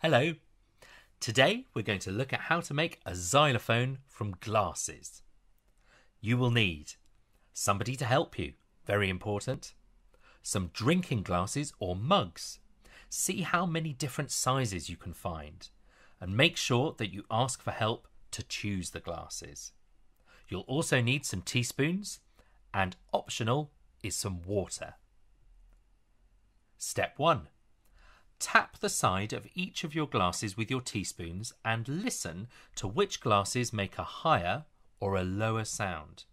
Hello. Today we're going to look at how to make a xylophone from glasses. You will need somebody to help you, very important, some drinking glasses or mugs. See how many different sizes you can find and make sure that you ask for help to choose the glasses. You'll also need some teaspoons and optional is some water. Step 1. Tap the side of each of your glasses with your teaspoons and listen to which glasses make a higher or a lower sound.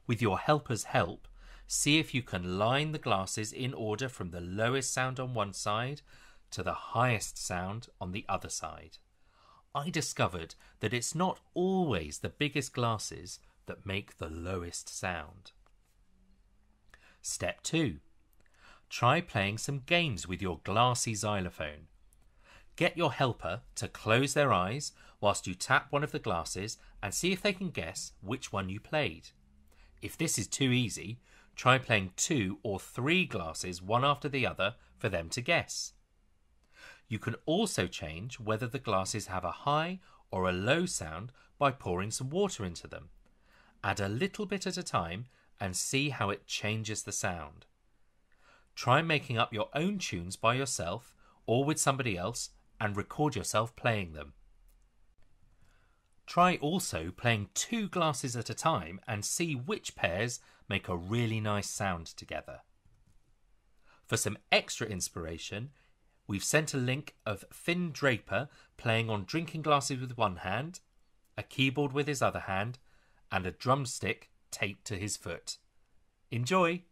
With your helper's help, see if you can line the glasses in order from the lowest sound on one side to the highest sound on the other side. I discovered that it's not always the biggest glasses that make the lowest sound. Step 2. Try playing some games with your glassy xylophone. Get your helper to close their eyes whilst you tap one of the glasses and see if they can guess which one you played. If this is too easy, try playing 2 or 3 glasses one after the other for them to guess. You can also change whether the glasses have a high or a low sound by pouring some water into them. Add a little bit at a time and see how it changes the sound. Try making up your own tunes by yourself or with somebody else and record yourself playing them. Try also playing 2 glasses at a time and see which pairs make a really nice sound together. For some extra inspiration, we've sent a link of Finn Draper playing on drinking glasses with one hand, a keyboard with his other hand, and a drumstick taped to his foot. Enjoy!